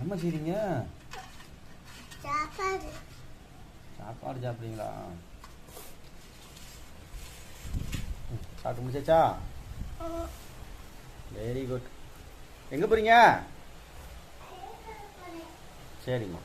என்ன செய்றீங்க? சாப்பாடு. சாப்பாடு சாப்பிட்றீங்களா? சாப்பிட்டு முடிச்சாச்சா? Very good. எங்கே போகிறீங்க? சரிம்மா.